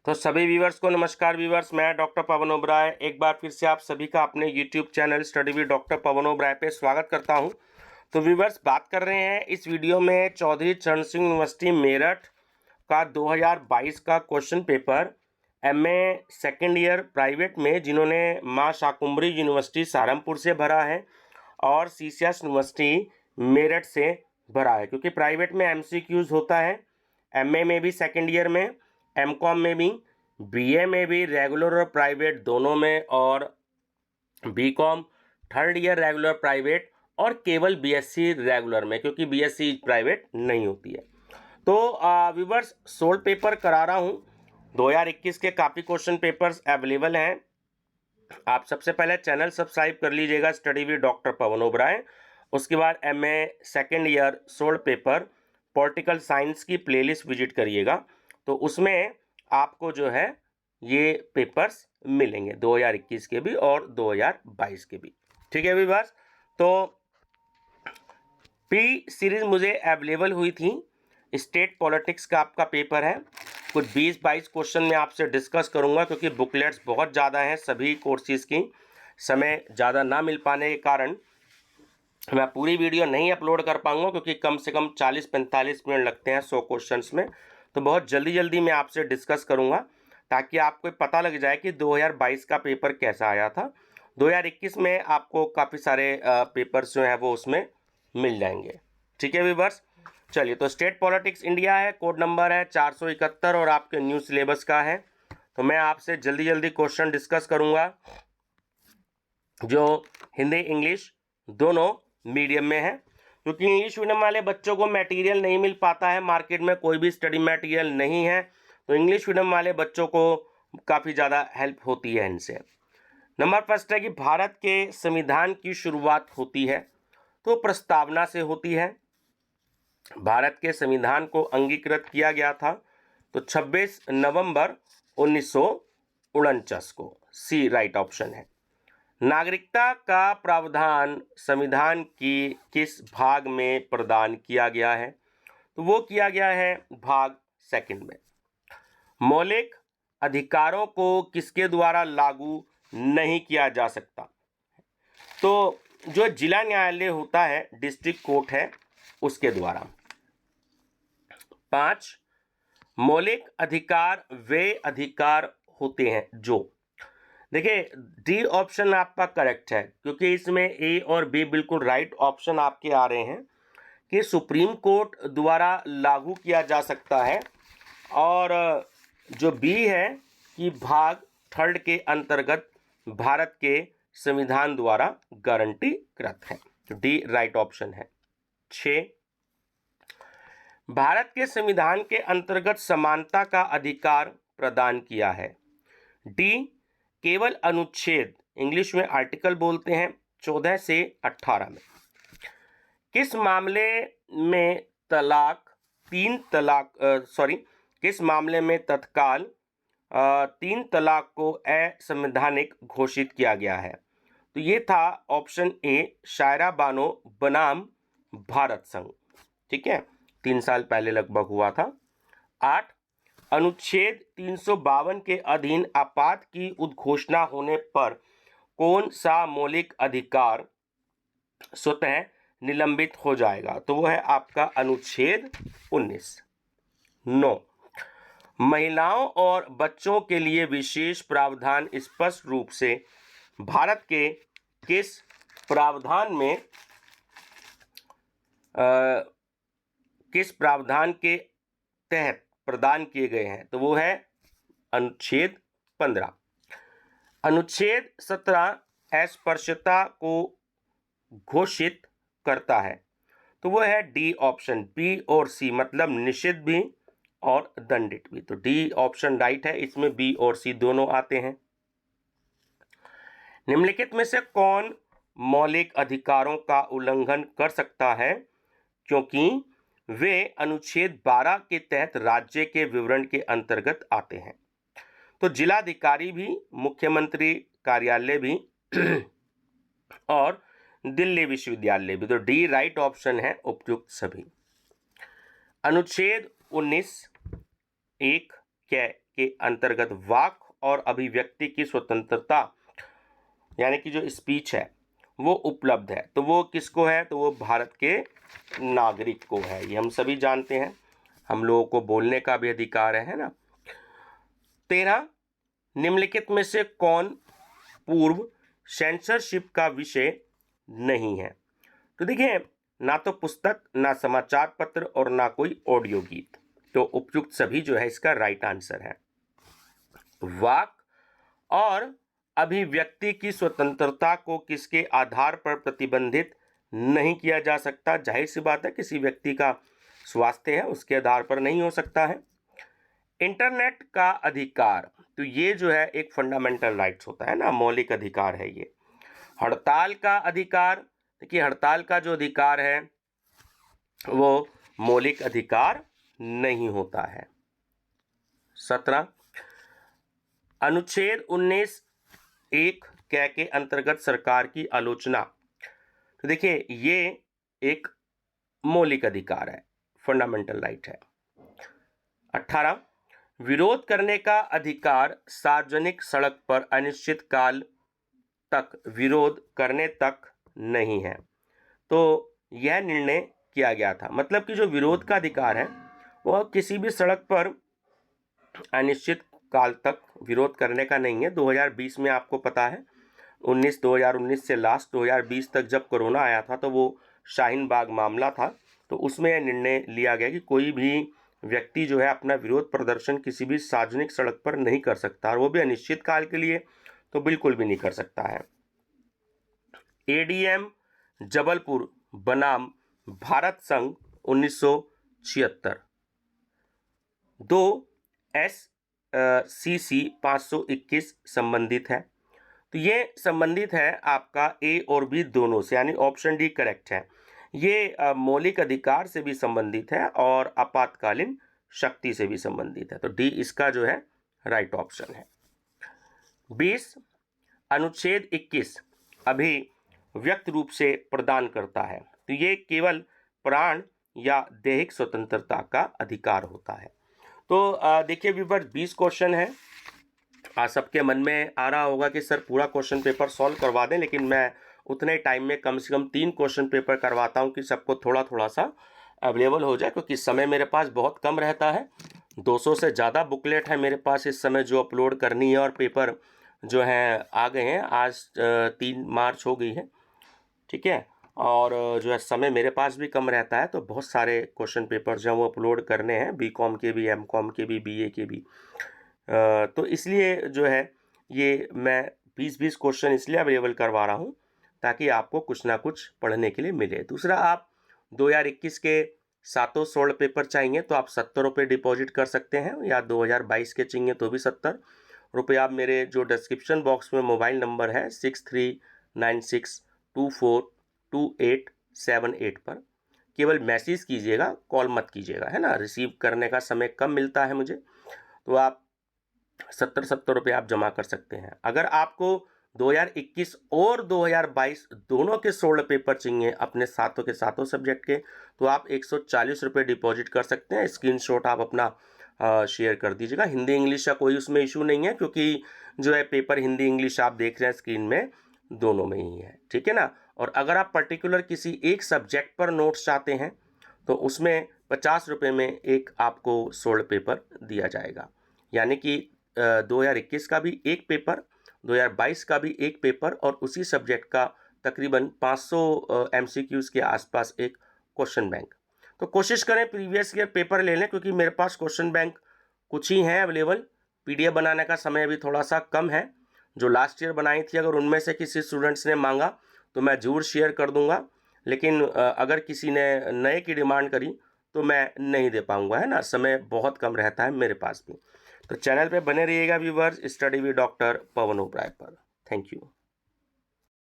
तो सभी व्यूवर्स को नमस्कार व्यूवर्स, मैं डॉक्टर पवन ओबराय एक बार फिर से आप सभी का अपने YouTube channel study with doctor Pawan Oberoi पे स्वागत करता हूं। तो व्यूवर्स, बात कर रहे हैं इस वीडियो में चौधरी चरण सिंह यूनिवर्सिटी मेरठ का 2022 का question paper MA second year private में जिन्होंने माँ शाकुंभरी यूनिवर्सिटी सहारनपुर से भरा है और सीसीएस यूनिवर्सिटी मेरठ से भरा है, क्योंकि प्राइवेट में एमसीक्यूज होता है। एमए में भी सेकेंड ईयर में, एमकॉम में भी, बीए में भी, रेगुलर और प्राइवेट दोनों में, और BCom third year regular private और केवल बीएससी रेगुलर में, क्योंकि बीएससी प्राइवेट नहीं होती है। तो व्यूवर्स, 16 पेपर करा रहा हूँ। 2021 के काफ़ी क्वेश्चन पेपर्स अवेलेबल हैं। आप सबसे पहले चैनल सब्सक्राइब कर लीजिएगा study with doctor Pawan Oberoi. उसके बाद MA second year 16 paper political science की प्लेलिस्ट विजिट करिएगा, तो उसमें आपको जो है ये पेपर्स मिलेंगे 2021 के भी और 2022 के भी। ठीक है व्यूअर्स, तो पी सीरीज मुझे अवेलेबल हुई थी। स्टेट पॉलिटिक्स का आपका पेपर है, कुछ 20-22 क्वेश्चन में आपसे डिस्कस करूंगा, क्योंकि बुकलेट्स बहुत ज़्यादा हैं सभी कोर्सेज की। समय ज़्यादा ना मिल पाने के कारण मैं पूरी वीडियो नहीं अपलोड कर पाऊंगा, क्योंकि कम से कम 40-45 मिनट लगते हैं 100 क्वेश्चंस में। तो बहुत जल्दी जल्दी मैं आपसे डिस्कस करूंगा, ताकि आपको पता लग जाए कि 2022 का पेपर कैसा आया था। 2021 में आपको काफ़ी सारे पेपर्स जो है वो उसमें मिल जाएंगे। ठीक है व्यूअर्स, चलिए। तो स्टेट पॉलिटिक्स इंडिया है, कोड नंबर है 471 और आपके न्यू सिलेबस का है। तो मैं आपसे जल्दी जल्दी क्वेश्चन डिस्कस करूंगा जो हिंदी इंग्लिश दोनों मीडियम में है, क्योंकि इंग्लिश मीडियम वाले बच्चों को मटेरियल नहीं मिल पाता है, मार्केट में कोई भी स्टडी मटेरियल नहीं है। तो इंग्लिश मीडियम वाले बच्चों को काफ़ी ज़्यादा हेल्प होती है इनसे। नंबर फर्स्ट है कि भारत के संविधान की शुरुआत होती है तो प्रस्तावना से होती है। भारत के संविधान को अंगीकृत किया गया था तो 26 नवंबर 1949 को। सी राइट ऑप्शन है। नागरिकता का प्रावधान संविधान की किस भाग में प्रदान किया गया है? तो वो किया गया है भाग सेकंड में। मौलिक अधिकारों को किसके द्वारा लागू नहीं किया जा सकता? तो जो जिला न्यायालय होता है, डिस्ट्रिक्ट कोर्ट है, उसके द्वारा। 5, मौलिक अधिकार वे अधिकार होते हैं जो, देखिए डी ऑप्शन आपका करेक्ट है, क्योंकि इसमें ए और बी बिल्कुल राइट ऑप्शन आपके आ रहे हैं कि सुप्रीम कोर्ट द्वारा लागू किया जा सकता है, और जो बी है कि भाग थर्ड के अंतर्गत भारत के संविधान द्वारा गारंटी कृत है। तो डी राइट ऑप्शन है। 6, भारत के संविधान के अंतर्गत समानता का अधिकार प्रदान किया है। डी, केवल अनुच्छेद, इंग्लिश में आर्टिकल बोलते हैं, 14 से 18 में। किस मामले में किस मामले में तत्काल 3 तलाक को असंवैधानिक घोषित किया गया है? तो ये था ऑप्शन ए, शायरा बानो बनाम भारत संघ। ठीक है, 3 साल पहले लगभग हुआ था। 8, अनुच्छेद 352 के अधीन आपात की उद्घोषणा होने पर कौन सा मौलिक अधिकार स्वतः निलंबित हो जाएगा? तो वो है आपका अनुच्छेद 19। 9, महिलाओं और बच्चों के लिए विशेष प्रावधान स्पष्ट रूप से भारत के किस प्रावधान के तहत प्रदान किए गए हैं? तो वो है अनुच्छेद 15। अनुच्छेद 17 अस्पृश्यता को घोषित करता है, तो वो है डी ऑप्शन। बी और सी मतलब निषिद्ध भी और दंडित भी। तो डी ऑप्शन राइट है, इसमें बी और सी दोनों आते हैं। निम्नलिखित में से कौन मौलिक अधिकारों का उल्लंघन कर सकता है क्योंकि वे अनुच्छेद 12 के तहत राज्य के विवरण के अंतर्गत आते हैं? तो जिलाधिकारी भी, मुख्यमंत्री कार्यालय भी और दिल्ली विश्वविद्यालय भी। तो डी राइट ऑप्शन है, उपयुक्त सभी। अनुच्छेद 19 1 के अंतर्गत वाक और अभिव्यक्ति की स्वतंत्रता यानी कि जो स्पीच है वो उपलब्ध है, तो वो किसको है? तो वो भारत के नागरिक को है। ये हम सभी जानते हैं, हम लोगों को बोलने का भी अधिकार है ना। 13, निम्नलिखित में से कौन पूर्व सेंसरशिप का विषय नहीं है? तो देखिए, ना तो पुस्तक, ना समाचार पत्र और ना कोई ऑडियो गीत। तो उपयुक्त सभी जो है इसका राइट आंसर है। वाक और अभिव्यक्ति की स्वतंत्रता को किसके आधार पर प्रतिबंधित नहीं किया जा सकता? जाहिर सी बात है, किसी व्यक्ति का स्वास्थ्य है उसके आधार पर नहीं हो सकता है। इंटरनेट का अधिकार, तो ये जो है एक फंडामेंटल राइट्स होता है ना, मौलिक अधिकार है ये। हड़ताल का अधिकार, देखिए हड़ताल का जो अधिकार है वो मौलिक अधिकार नहीं होता है। 17, अनुच्छेद 19(1) कै के अंतर्गत सरकार की आलोचना, तो देखिए ये एक मौलिक अधिकार है, फंडामेंटल राइट है। 18, विरोध करने का अधिकार सार्वजनिक सड़क पर अनिश्चित काल तक विरोध करने तक नहीं है। तो यह निर्णय किया गया था, मतलब कि जो विरोध का अधिकार है वह किसी भी सड़क पर अनिश्चित काल तक विरोध करने का नहीं है। 2020 में आपको पता है 2019 से लास्ट 2020 तक जब कोरोना आया था तो वो शाहीन बाग मामला था, तो उसमें यह निर्णय लिया गया कि कोई भी व्यक्ति जो है अपना विरोध प्रदर्शन किसी भी सार्वजनिक सड़क पर नहीं कर सकता, और वो भी अनिश्चित काल के लिए तो बिल्कुल भी नहीं कर सकता है। एडीएम जबलपुर बनाम भारत संघ 1976, 2 SCC 521 संबंधित है। तो ये संबंधित है आपका ए और बी दोनों से, यानी ऑप्शन डी करेक्ट है। ये मौलिक अधिकार से भी संबंधित है और आपातकालीन शक्ति से भी संबंधित है, तो डी इसका जो है राइट ऑप्शन है। 20, अनुच्छेद 21 अभिव्यक्त रूप से प्रदान करता है, तो ये केवल प्राण या दैहिक स्वतंत्रता का अधिकार होता है। तो देखिए व्यूअर्स 20 क्वेश्चन है, सबके मन में आ रहा होगा कि सर पूरा क्वेश्चन पेपर सॉल्व करवा दें, लेकिन मैं उतने टाइम में कम से कम 3 क्वेश्चन पेपर करवाता हूं कि सबको थोड़ा थोड़ा सा अवेलेबल हो जाए, क्योंकि समय मेरे पास बहुत कम रहता है। 200 से ज़्यादा बुकलेट है मेरे पास इस समय जो अपलोड करनी है, और पेपर जो हैं आ गए हैं, आज 3 मार्च हो गई है, ठीक है। और जो है समय मेरे पास भी कम रहता है, तो बहुत सारे क्वेश्चन पेपर जो हैं वो अपलोड करने हैं, बीकॉम के भी, एमकॉम के भी, बीए के भी। तो इसलिए जो है ये मैं 20-20 क्वेश्चन इसलिए अवेलेबल करवा रहा हूँ ताकि आपको कुछ ना कुछ पढ़ने के लिए मिले। दूसरा, आप 2021 के 7 सोल्ड पेपर चाहिए तो आप 70 रुपये डिपॉजिट कर सकते हैं, या 2022 के चाहिए तो भी 70 रुपये। आप मेरे जो डिस्क्रिप्शन बॉक्स में मोबाइल नंबर है 6396242878 पर केवल मैसेज कीजिएगा, कॉल मत कीजिएगा, है ना। रिसीव करने का समय कम मिलता है मुझे, तो आप 70 रुपये आप जमा कर सकते हैं। अगर आपको 2021 और 2022 दोनों के सोल्ड पेपर चाहिए अपने सातों के सातों सब्जेक्ट के, तो आप 140 रुपये डिपॉजिट कर सकते हैं। स्क्रीनशॉट आप अपना शेयर कर दीजिएगा। हिंदी इंग्लिश का कोई उसमें इशू नहीं है, क्योंकि जो है पेपर हिंदी इंग्लिश आप देख रहे हैं स्क्रीन में, दोनों में ही है, ठीक है ना। और अगर आप पर्टिकुलर किसी एक सब्जेक्ट पर नोट्स चाहते हैं तो उसमें 50 रुपये में एक आपको सोल्ड पेपर दिया जाएगा, यानी कि 2021 का भी एक पेपर, 2022 का भी एक पेपर, और उसी सब्जेक्ट का तकरीबन 500 MCQs के आसपास एक क्वेश्चन बैंक। तो कोशिश करें प्रीवियस ईयर पेपर ले लें, क्योंकि मेरे पास क्वेश्चन बैंक कुछ ही हैं अवेलेबल। PDF बनाने का समय अभी थोड़ा सा कम है। जो लास्ट ईयर बनाई थी, अगर उनमें से किसी स्टूडेंट्स ने मांगा तो मैं ज़रूर शेयर कर दूंगा, लेकिन अगर किसी ने नए की डिमांड करी तो मैं नहीं दे पाऊंगा, है ना, समय बहुत कम रहता है मेरे पास भी। तो चैनल पे बने रहिएगा viewers, study with doctor Pawan Oberoi पर। Thank you.